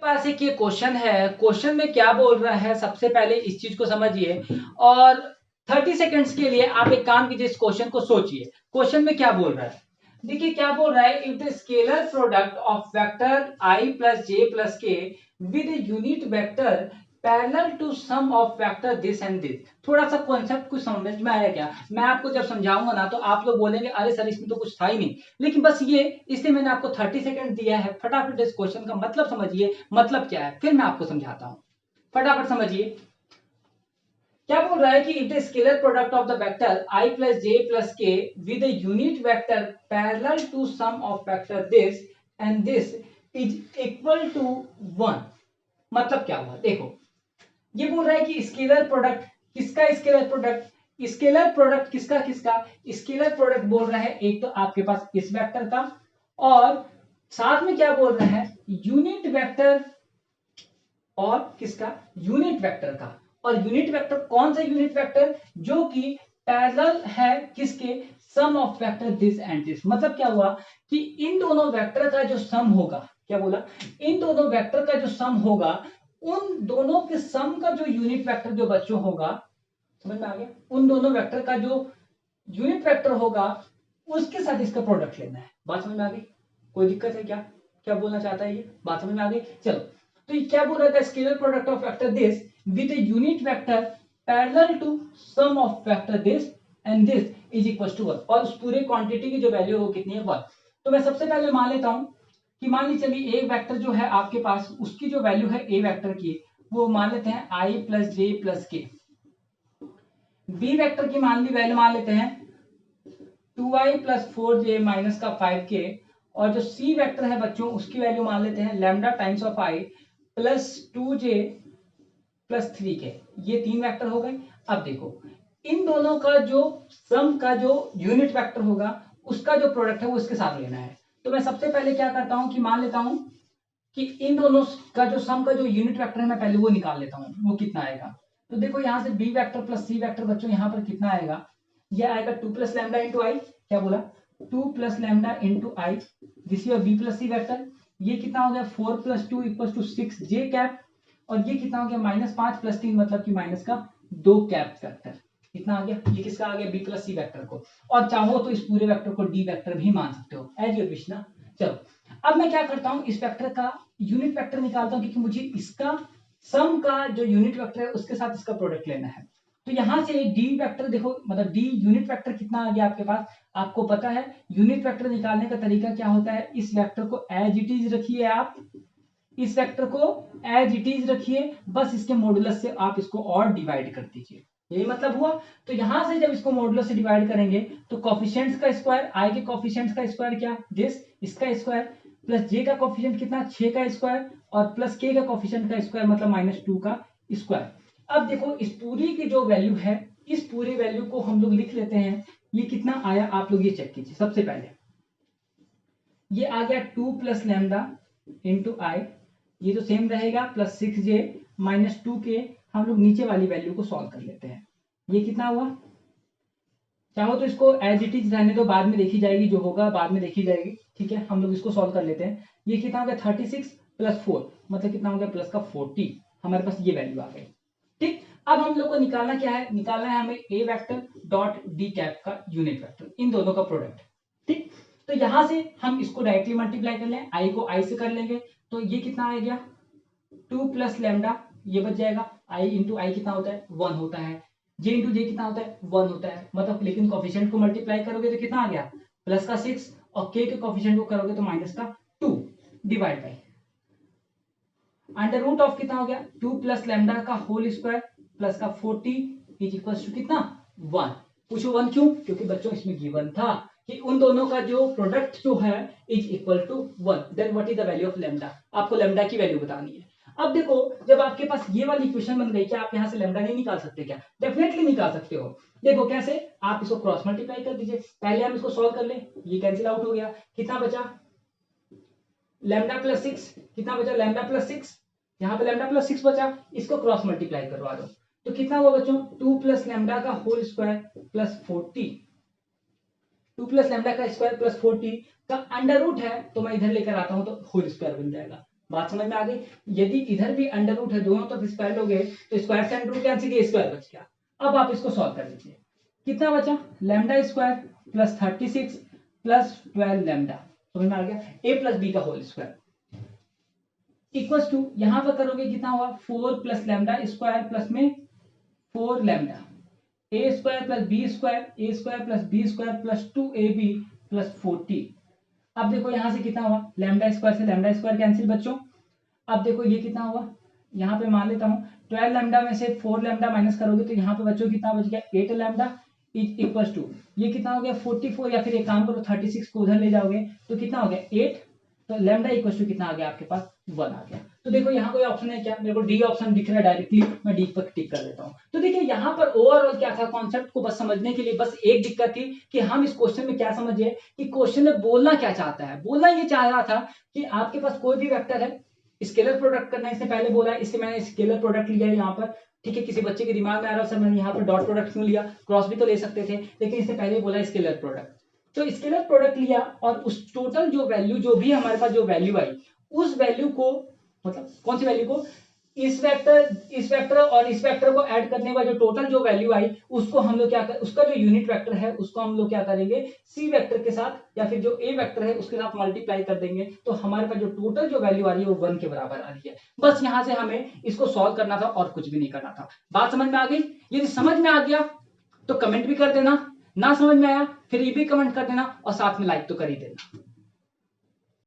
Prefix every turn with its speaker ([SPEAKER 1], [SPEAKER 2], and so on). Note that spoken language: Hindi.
[SPEAKER 1] पास एक ये क्वेश्चन है। क्वेश्चन में क्या बोल रहा है, सबसे पहले इस चीज को समझिए और 30 सेकंड्स के लिए आप एक काम कीजिए, इस क्वेश्चन को सोचिए। क्वेश्चन में क्या बोल रहा है, देखिए क्या बोल रहा है। If the scalar product of vector I plus J plus K with unit vector parallel to sum of vector this and this. थोड़ा सा कॉन्सेप्ट कुछ समझ में आया क्या? मैं आपको जब समझाऊंगा ना तो आप लोग बोलेंगे अरे सर इसमें तो कुछ था ही नहीं, लेकिन बस ये इसलिए मैंने आपको 30 सेकंड दिया है। फटाफट इस क्वेश्चन का मतलब समझिए, मतलब क्या है, फिर मैं आपको समझाता हूं। फटाफट समझिए क्या बोल रहा है कि if the scalar product of the vector i plus J plus K with a unit vector parallel to sum of vector this and this is equal to 1। मतलब क्या हुआ, देखो ये बोल रहा है कि स्केलर प्रोडक्ट किसका, स्केलर प्रोडक्ट, स्केलर प्रोडक्ट किसका किसका, स्केलर प्रोडक्ट बोल रहा है एक तो आपके पास इस वेक्टर का, और साथ में क्या बोल रहा है, यूनिट वेक्टर और किसका, यूनिट वेक्टर का। और यूनिट वेक्टर कौन सा यूनिट वेक्टर, जो कि पैरेलल है किसके, sum of vector this and this. मतलब क्या हुआ कि इन दोनों वेक्टर का जो सम होगा, क्या बोला, इन दोनों वेक्टर का जो सम होगा, उन दोनों के सम का जो यूनिट वेक्टर जो बच्चों होगा, समझ में आ गया, उन दोनों वेक्टर का जो यूनिट वेक्टर होगा उसके साथ इसका प्रोडक्ट लेना है। बात समझ में आ गई? कोई दिक्कत है क्या? क्या बोलना चाहता है ये, बात समझ में आ गई? चलो, तो ये क्या बोल रहा था, scalar product of vector this with a unit vector parallel to sum of vector this and this is equal to 1। और उस पूरे क्वांटिटी की जो वैल्यू है वो कितनी है, 1। तो मैं सबसे पहले मान लेता हूं कि मान लीजिए चलिए एक वेक्टर जो है आपके पास, उसकी जो वैल्यू है ए वेक्टर की, वो मान लेते हैं आई प्लस जे प्लस के। बी वेक्टर की मान ली वैल्यू मान लेते हैं 2i प्लस 4j माइनस का 5k। और जो सी वेक्टर है बच्चों, उसकी वैल्यू मान लेते हैं lambda times of I plus 2j plus 3k। ये तीन वेक्टर हो गए। अब देखो इन दोनों का जो सम का जो यूनिट वेक्टर होगा उसका जो प्रोडक्ट है वो इसके साथ लेना है। तो मैं सबसे पहले क्या करता हूं कि मान लेता हूं कि इन दोनों का जो सम का जो यूनिट वेक्टर है मैं पहले वो निकाल लेता हूं, वो कितना आएगा। तो देखो यहां से B vector plus C vector बच्चों यहां पर कितना आएगा, ये आएगा 2 प्लस लैम्डा इंटू आई। क्या बोला, 2 plus lambda into i, this your B plus C vector. ये कितना हो गया, 4 plus 2 equal to 6 j cap. और ये कितना हो गया, माइनस 5 प्लस 3 मतलब कि माइनस का 2 कैप वेक्टर। कितना आ गया, ये किसका आ गया, बी प्लस सी वेक्टर को। और चाहो तो इस पूरे वेक्टर को डी वेक्टर भी मान सकते हो, एज योर विश ना। चलो अब मैं क्या करता हूं, इस वेक्टर का यूनिट वेक्टर निकालता हूं, क्योंकि मुझे इसका सम का जो यूनिट वेक्टर है उसके साथ इसका प्रोडक्ट लेना है। तो यहां से डी वेक्टर देखो, मतलब डी यूनिट वेक्टर कितना आ गया आपके पास, आपको पता है यूनिट वेक्टर निकालने का तरीका क्या होता है। इस वेक्टर को एज इट इज रखिए, आप इस वेक्टर को एज इट इज रखिए, बस इसके मॉडुलस से आप इसको और डिवाइड कर दीजिए, यही मतलब हुआ। तो यहां से जब इसको मॉडुलस से डिवाइड करेंगे तो कोफिशिएंट्स का स्क्वायर, आई के कोफिशिएंट्स का स्क्वायर क्या, दिस, इसका स्क्वायर, प्लस जे का कोफिशिएंट कितना, 6 का स्क्वायर, और प्लस के का कोफिशिएंट का स्क्वायर मतलब -2 का स्क्वायर। अब देखो इस पूरी की जो वैल्यू है, इस पूरे वैल्यू को हम लोग लिख लेते हैं। ये कितना आया आप लोग ये चेक कीजिए। सबसे पहले ये आ गया 2 प्लस लैम्डा इंटू आई, ये तो सेम रहेगा, प्लस 6j माइनस 2k। हम लोग नीचे वाली वैल्यू को सॉल्व कर लेते हैं। ये कितना हुआ, चाहो तो इसको एज इट इज रहने दो, बाद में देखी जाएगी, जो होगा बाद में देखी जाएगी, ठीक है। हम लोग इसको सॉल्व कर लेते हैं। ये कितना हो गया, 36 प्लस 4 मतलब कितना हो गया, प्लस का 40। हमारे पास ये वैल्यू आ गई, ठीक। अब हम लोग को निकालना क्या है, निकालना है हमें ए वेक्टर डॉट डी कैप का यूनिट वेक्टर, इन दोनों का प्रोडक्ट, ठीक। तो यहां से हम इसको डायरेक्टली मल्टीप्लाई कर लें, आई को आई से कर लेंगे, तो ये कितना आ गया, 2 प्लस लैम्डा, ये बच जाएगा, आई इंटू आई कितना होता है, 1 होता है, जे इंटू जे कितना होता है, 1 होता है, मतलब लेकिन कोफिशिएंट को मल्टीप्लाई करोगे तो कितना आ गया, प्लस का 6, और के कोफिशिएंट को करोगे तो माइनस का 2 divide by under root of कितना हो गया, 2 प्लस लैम्डा का होल स्क्वायर प्लस का 40 इज इक्वल टू कितना, 1। पूछो 1 क्यों, क्योंकि बच्चों इसमें गिवन था कि उन दोनों का जो प्रोडक्ट जो है is equal to 1। Then what is the value of lambda, आपको लैम्डा की वैल्यू बतानी है। अब देखो जब आपके पास ये वाली इक्वेशन बन गई, क्या आप यहां से लैम्डा नहीं निकाल सकते क्या, डेफिनेटली निकाल सकते हो। देखो कैसे, आप इसको क्रॉस मल्टीप्लाई कर दीजिए। पहले हम इसको सॉल्व कर ले, ये कैंसिल आउट हो गया, कितना बचा, लैम्डा प्लस 6, कितना बचा, लैम्डा प्लस 6, यहाँ पे लैम्डा प्लस 6 बचा, इसको क्रॉस मल्टीप्लाई करवा दो तो कितना हुआ बच्चों, 2 प्लस लैम्डा का whole square plus 40, 2 plus lambda का स्क्वायर प्लस 40 का अंडर रूट है, तो मैं इधर लेकर आता हूं तो होल स्क्वायर बन जाएगा। बात समझ में आ गई। यदि इधर भी अंडर रूट है, दोनों तरफ स्क्वायर लोगे तो स्क्वायर से अंडर रूट कैंसिल, ये स्क्वायर बच गया। अब आप इसको सॉल्व कर लीजिए, कितना बचा, lambda square plus 36 plus 12 lambda, समझ में आ गया, a प्लस बी का होल स्क्वायर इक्वल्स टू, यहां पर करोगे कितना हुआ, 4 प्लस लैम्डा स्क्वायर प्लस में 4 lambda, A square plus B square, A square plus B square plus 2ab plus 40। अब देखो यहां से कितना हुआ, लैम्डा स्क्वायर से लैम्डा स्क्वायर कैंसिल बच्चों। अब देखो ये कितना हुआ, यहाँ पे मान लेता हूँ 12 लैम्डा में से 4 लैम्डा माइनस करोगे तो यहाँ पे बच्चों कितना बच गया, 8 लैम्डा इक्वल्स टू, ये कितना हो गया 44, या फिर एक काम करो 36 को उधर ले जाओगे तो कितना हो गया 8, तो लैम्डा इक्वल्स टू कितना आ गया आपके पास 1 आ गया। तो देखो यहाँ कोई ऑप्शन है क्या, मेरे को डी ऑप्शन दिख रहा है डायरेक्टली, मैं डी पर टिक कर देता हूँ। तो देखिए यहाँ पर ओवरऑल क्या था, कॉन्सेप्ट को बस समझने के लिए बस एक दिक्कत थी कि हम इस क्वेश्चन में क्या समझिए कि क्वेश्चन में बोलना क्या चाहता है। बोलना ये चाह रहा था कि आपके पास कोई भी वेक्टर है, स्केलर प्रोडक्ट करना है, इससे पहले बोला है, इससे मैंने स्केलर प्रोडक्ट लिया है यहाँ पर, ठीक है। किसी बच्चे के दिमाग में आ रहा है सर मैंने यहाँ पर डॉट प्रोडक्ट क्यों लिया, क्रॉस भी तो ले सकते थे, लेकिन इससे पहले बोला स्केलर प्रोडक्ट। तो स्केलर प्रोडक्ट लिया और उस टोटल जो वैल्यू, जो भी हमारे पास जो वैल्यू आई, उस वैल्यू को, मतलब कौन सी वैल्यू को, इस वेक्टर और इस वेक्टर को ऐड करने का जो टोटल जो वैल्यू आई, उसको हम लोग क्या कर, उसका जो यूनिट वेक्टर है उसको हम लोग क्या करेंगे, सी वेक्टर के साथ या फिर जो ए वेक्टर है उसके साथ मल्टीप्लाई कर देंगे, तो हमारे पास जो टोटल जो वैल्यू आ रही है वो 1 के बराबर आ रही है। बस यहां से हमें इसको सॉल्व करना था और कुछ भी नहीं करना था। बात समझ में आ गई? यदि समझ में आ गया तो कमेंट भी कर देना, ना समझ में आया फिर ये भी कमेंट कर देना और साथ में लाइक तो कर ही देना।